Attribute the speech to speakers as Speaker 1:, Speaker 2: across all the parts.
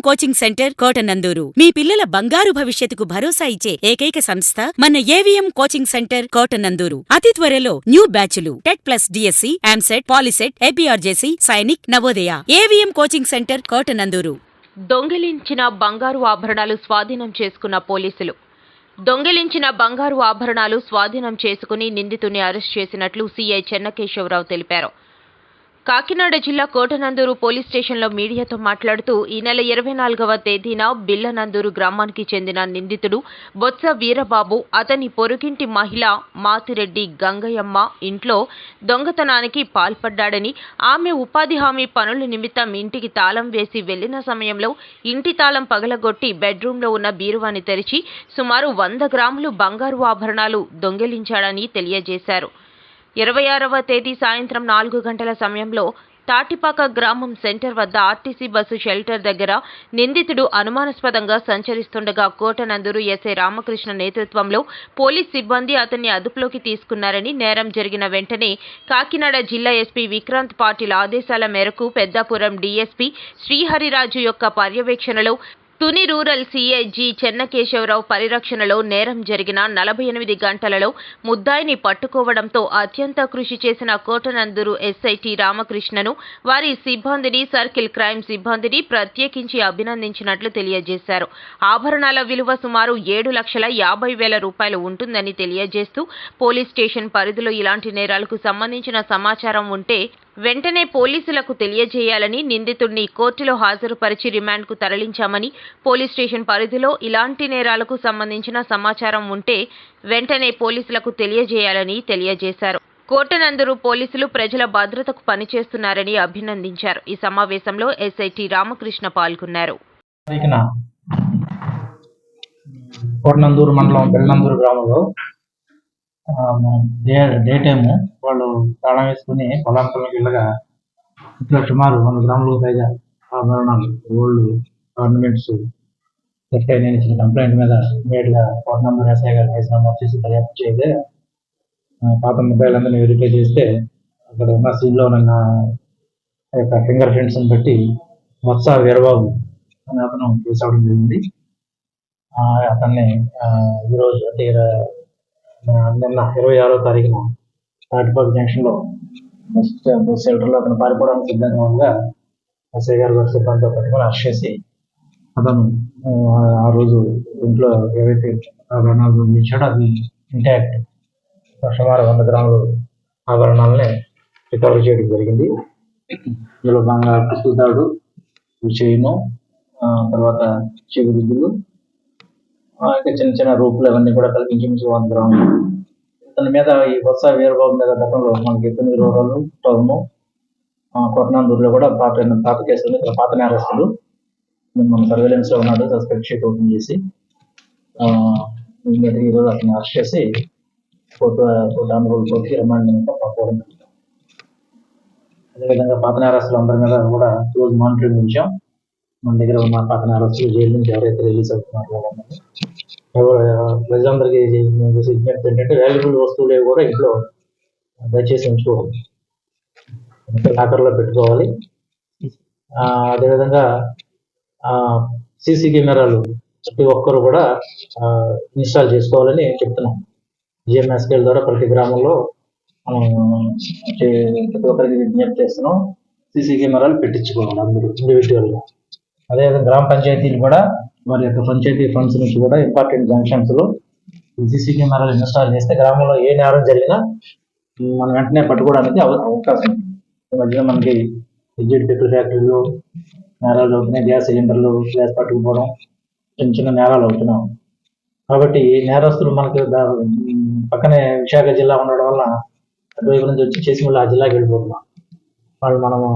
Speaker 1: Coaching centre Kotananduru మీ పిల్లల బంగారు భవిష్యత్తుకు భరోసా ఇచ్చే ఏకైక సంస్థ మన ఏవిఎం కోచింగ్ సెంటర్ కోటనందూరు. అతి త్వరలో న్యూ బ్యాచ్లు టెట్ ప్లస్ డిఎస్సి, ఆమ్సెట్, Polycet, APRJC, Sainik, Navodaya. AVM coaching centre Kotananduru.
Speaker 2: దొంగిలించిన బంగారు ఆభరణాలు స్వాధీనం చేసుకున్న పోలీసులు. దొంగిలించిన బంగారు ఆభరణాలు స్వాధీనం చేసుకుని నిందితుడిని అరెస్ట్ చేసినట్లు సీఐ చెన్నకేశవరావు తెలిపారు. కాకినాడ జిల్లా కోటనందూరు పోలీస్ స్టేషన్లో మీడియాతో మాట్లాడుతూ ఈ నెల 24వ తేదీన బిల్లనందూరు గ్రామానికి చెందిన నిందితుడు బొత్స వీరబాబు అతని పొరుగింటి మహిళ మాతిరెడ్డి గంగయ్యమ్మ ఇంట్లో దొంగతనానికి పాల్పడ్డాడని, ఆమె ఉపాధి హామీ పనుల నిమిత్తం ఇంటికి తాళం వేసి వెళ్లిన సమయంలో ఇంటి తాళం పగలగొట్టి బెడ్రూమ్లో ఉన్న బీరువాని తెరిచి సుమారు 100 గ్రాములు బంగారు ఆభరణాలు దొంగిలించాడని తెలియజేశారు. 26వ తేదీ సాయంత్రం 4 గంటల సమయంలో తాటిపాక గ్రామం సెంటర్ వద్ద ఆర్టీసీ బస్సు షెల్టర్ దగ్గర నిందితుడు అనుమానాస్పదంగా సంచరిస్తుండగా కోటనందూరు ఎస్ఐ రామకృష్ణ నేతృత్వంలో పోలీస్ సిబ్బంది అతన్ని అదుపులోకి తీసుకున్నారని, నేరం జరిగిన వెంటనే కాకినాడ జిల్లా ఎస్పీ విక్రాంత్ పాటిల్ ఆదేశాల మేరకు పెద్దాపురం డీఎస్పీ శ్రీహరిరాజు యొక్క పర్యవేక్షణలో Tuni rural CI G Chennakesavarao పరిరక్షణలో నేరం జరిగిన 48 గంటలలో ముద్దాయిని పట్టుకోవడంతో అత్యంత కృషి చేసిన కోటనందూరు ఎస్ఐ టి రామకృష్ణను, వారి సిబ్బందిని, సర్కిల్ క్రైమ్ సిబ్బందిని ప్రత్యేకించి అభినందించినట్లు తెలియజేశారు. ఆభరణాల విలువ సుమారు 7,50,000 రూపాయలు ఉంటుందని తెలియజేస్తూ పోలీస్ స్టేషన్ పరిధిలో ఇలాంటి నేరాలకు సంబంధించిన సమాచారం ఉంటే వెంటనే పోలీసులకు తెలియజేయాలని, నిందితుడిని కోర్టులో హాజరుపరిచి రిమాండ్కు తరలించామని, పోలీస్ స్టేషన్ పరిధిలో ఇలాంటి నేరాలకు సంబంధించిన సమాచారం ఉంటే వెంటనే పోలీసులకు తెలియజేయాలని తెలియజేశారు. కోటనందూరు పోలీసులు ప్రజల భద్రతకు పనిచేస్తున్నారని అభినందించారు. ఈ సమావేశంలో ఎస్ఐ టి రామకృష్ణ పాల్గొన్నారు.
Speaker 3: కోటనందూరు మండలం బిల్లనందూరు గ్రామంలో డే టైము వాళ్ళు తాళం వేసుకుని పొలానికి వెళ్ళగా ఇంట్లో సుమారు 100 గ్రాములకు పైగా ఆభరణాలు, గోల్డ్ ఆర్నమెంట్స్ థెఫ్ట్ అయిన ఇచ్చిన కంప్లైంట్ మీద ఇమీడియట్గా కోటనందూరు ఎస్ఐ గారు కేసు నమోదు చేసి దర్యాప్తు చేయగా పాత మొబైల్ వెరిఫై చేస్తే అక్కడ ఉన్న సీన్లో ఉన్న యొక్క ఫింగర్ ప్రింట్స్ని బట్టి బొత్స వీరబాబు అనే అతను కేసు అవడం జరిగింది. అతన్ని ఈరోజు అంటే నిన్న 26వ తారీఖున తాటిపాక జంక్షన్లో బస్ షెల్టర్లో అతను పారిపోవడానికి సిద్ధంగా ఉండగా ఎస్ఐ గారు సిబ్బందితో పట్టుకొని అరెస్ట్ చేసి అతను ఆ రోజు ఇంట్లో ఏవైతే ఆభరణాలు దొంగిలించాడో అది ఇంటాక్ట్ సుమారు 100 గ్రాములు ఆభరణాలని రికవర్ చేయడం జరిగింది. ఇందులో బంగారు పుస్తకాలు, చైను, తర్వాత చెవిదిద్దులు, ఇంకా చిన్న చిన్న రూపులు అవన్నీ కూడా కలిపించి 100 గ్రాములు. ఇతని మీద ఈ బొత్స వీరబాబు మీద గతంలో మనకి తుని రూరల్, టౌన్, కోటనందూరులో కూడా పాత కేసులు, పాత నేరస్తులు. మన సర్వేలెన్స్ లో ఉన్నాడు. సస్పెక్ట్ షీట్ ఓపెన్ చేసి ఈరోజు అతను అరెస్ట్ చేసి కోర్టుకి రిమాండ్ నిమిత్తం పంపడం. అదేవిధంగా పాత నేరస్తులు అందరి మీద కూడా క్లోజ్ మానిటరింగ్ ఉంచాం. మన దగ్గర ఉన్న పాత నేరస్తులు జైలు నుంచి ఎవరైతే రిలీజ్ అవుతున్నారు ప్రజలందరికీ విజ్ఞప్తి ఏంటంటే వాల్యుబుల్ వస్తువులు కూడా ఇంట్లో దయచేసి ఉంచుకోవాలి, లాకర్లో పెట్టుకోవాలి. అదేవిధంగా సీసీ కెమెరాలు ప్రతి ఒక్కరు కూడా ఇన్స్టాల్ చేసుకోవాలని చెప్తున్నాం. జిఎంఎస్ స్కేల్ ద్వారా ప్రతి గ్రామంలో ప్రతి ఒక్కరికి విజ్ఞప్తి చేస్తున్నాం. సీసీ కెమెరాలు పెట్టించుకోవాలి అందరూ ఇండివిజువల్గా. అదేవిధంగా గ్రామ పంచాయతీలు కూడా వారి యొక్క పంచాయతీ ఫండ్స్ నుంచి కూడా ఇంపార్టెంట్ జంక్షన్స్ లో సీసీ కెమెరాలు ఇన్స్టాల్ చేస్తే గ్రామంలో ఏ నేరం జరిగినా మనం వెంటనే పట్టుకోవడానికి అవకాశం ఉంది. ఈ మధ్యన మనకి ఎగ్జిట్ పెట్రోల్ ఫ్యాక్టరీలు నేరాలు అవుతున్నాయి, గ్యాస్ సిలిండర్లు గ్యాస్ పట్టుకుపోవడం, చిన్న చిన్న నేరాలు అవుతున్నాం. కాబట్టి నేరస్తులు మనకి పక్కనే విశాఖ జిల్లా ఉండడం వల్ల అటువైపు నుంచి వచ్చి చేసి మళ్ళీ ఆ జిల్లాకి వెళ్ళిపోతున్నాం. వాళ్ళు మనము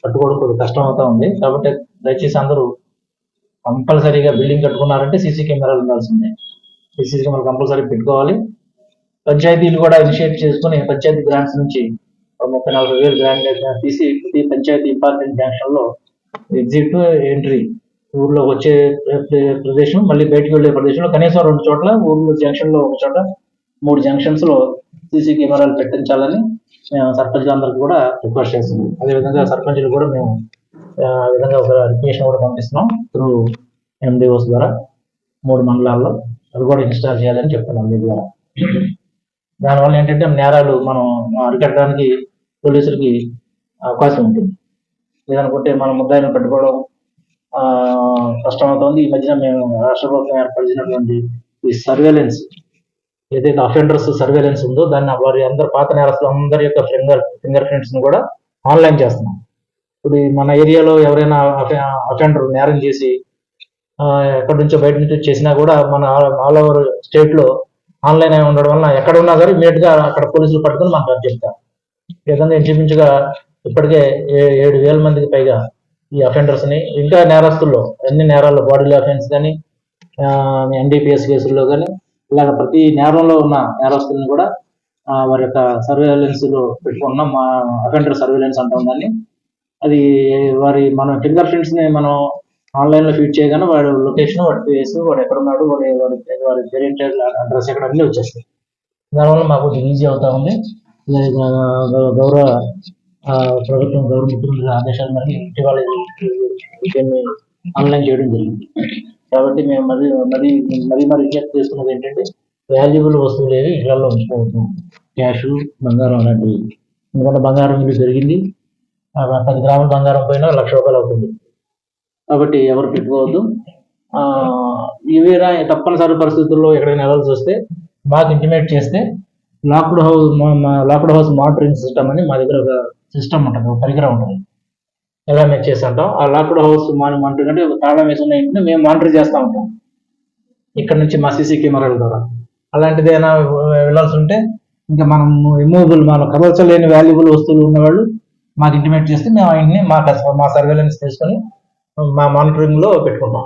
Speaker 3: పట్టుకోవడం కొద్దిగా కష్టం అవుతా ఉంది. కాబట్టి దయచేసి అందరూ కంపల్సరీగా బిల్డింగ్ కట్టుకున్నారంటే సీసీ కెమెరాలు ఉండాల్సిందే. సీసీ కెమెరా కంపల్సరీ పెట్టుకోవాలి. పంచాయతీలు కూడా ఇనిషియేట్ చేసుకుని పంచాయతీ గ్రాంట్స్ నుంచి 30-40 వేలు గ్రాంట్ తీసి ప్రతి పంచాయతీ ఇంపార్టెంట్ జంక్షన్ లో ఎగ్జిట్, ఎంట్రీ, ఊర్లో వచ్చే ప్రదేశం, మళ్ళీ బయటకు వెళ్ళే ప్రదేశంలో కనీసం 2 చోట్ల, ఊర్లో జంక్షన్ లో 1 చోట, 3 జంక్షన్స్ లో సీసీ కెమెరాలు పెట్టించాలని మేము సర్పంచులందరికీ కూడా రిక్వెస్ట్ చేస్తున్నాం. అదేవిధంగా సర్పంచులు కూడా మేము ఆ విధంగా ఒక రిక్వెస్ట్ కూడా పంపిస్తున్నాం త్రూ MDOs ద్వారా 3 మండలాల్లో అది కూడా ఇన్స్టాల్ చేయాలని చెప్తున్నాం మీ ద్వారా. దానివల్ల ఏంటంటే నేరాలు మనం అరికట్టడానికి పోలీసులకి అవకాశం ఉంటుంది. లేదనుకుంటే మనం ముద్దాయిలను పట్టుకోవడం కష్టమవుతుంది. ఈ మధ్యన మేము రాష్ట్ర ప్రభుత్వం ఏర్పరిచినటువంటి ఈ సర్వేలెన్స్ ఏదైతే అఫెండర్స్ సర్వేలెన్స్ ఉందో దాన్ని వారి అందరు పాత నేరస్తులు అందరి యొక్క ఫింగర్ ప్రింట్స్ ని కూడా ఆన్లైన్ చేస్తున్నాం. ఇప్పుడు మన ఏరియాలో ఎవరైనా అఫెండర్ నేరం చేసి ఎక్కడి నుంచో బయట నుంచి చేసినా కూడా మన ఆల్ ఓవర్ స్టేట్ లో ఆన్లైన్ అయి ఉండడం వల్ల ఎక్కడ ఉన్నా సరే ఇమీడియట్ గా అక్కడ పోలీసులు పట్టుకుని మనకు అప్పచెప్తారు. ఈ విధంగా ఇంచుమించుగా ఇప్పటికే 7,000 మందికి పైగా ఈ అఫెండర్స్ ని, ఇంకా నేరస్తుల్లో అన్ని నేరాల్లో బాడీ అఫెన్స్ కానీ NDPS కేసుల్లో కానీ ఇలాగ ప్రతి నేరంలో ఉన్న నేరస్తుల్ని కూడా వారి యొక్క సర్వేలెన్స్ లో పెట్టుకున్నాం. మా అఫెండర్ సర్వేలెన్స్ అంటాం దాన్ని. అది మన ఫింగర్ ప్రింట్స్ ని మనం ఆన్లైన్ లో ఫీడ్ చేయగానే వాడి లొకేషన్, వాడి ఫేస్, వాడు ఎక్కడ ఉన్నాడు, వాడి పేరెంట్ అడ్రస్ ఎక్కడ అన్నీ వచ్చేస్తాయి. దానివల్ల మాకు ఈజీ అవుతా ఉంది. గౌరవ ప్రభుత్వం ముఖ్యమంత్రి ఆదేశాల మేరకు ఇటీవల దీన్ని ఆన్లైన్ చేయడం జరిగింది. కాబట్టి మేము మరీ రిజెక్ట్ చేసుకున్నది ఏంటంటే వాల్యుబుల్ వస్తువులు ఏవి ఇళ్లలో ఉంచుకోవద్దు. క్యాష్, బంగారం అలాంటివి. ఎందుకంటే బంగారం విలువ పెరిగింది. 10 గ్రాముల బంగారం పోయినా ₹1,00,000 అవుతుంది. కాబట్టి ఎవరు పెట్టుకోవద్దు. ఇవి తప్పనిసరి పరిస్థితుల్లో ఎక్కడైనా వెళ్ళాల్సి వస్తే మాకు ఇంటిమేట్ చేస్తే లాక్డ్ హౌస్ మానిటరింగ్ సిస్టమ్ అని మా దగ్గర ఒక సిస్టమ్ ఉంటుంది, ఒక పరికరం ఉంటుంది. ఎలా మేము చేసి అంటాం. ఆ లాక్డ్ హౌస్ మానిటరింగ్ అంటే తాళం వేసి ఉన్న ఇంటిని మేము మానిటర్ చేస్తూ ఉంటాం ఇక్కడ నుంచి మా CC కెమెరాల ద్వారా. అలాంటిది ఏమైనా వెళ్ళాల్సి ఉంటే ఇంకా మనం రిమూవబుల్, మన కదల్చలేని వాల్యుబుల్ వస్తువులు ఉన్నవాళ్ళు మాకు ఇంటిమేట్ చేస్తే మేము ఆ ఇంటిని మా సర్వేలెన్స్ తీసుకొని మా మానిటరింగ్ లో పెట్టుకుంటాం.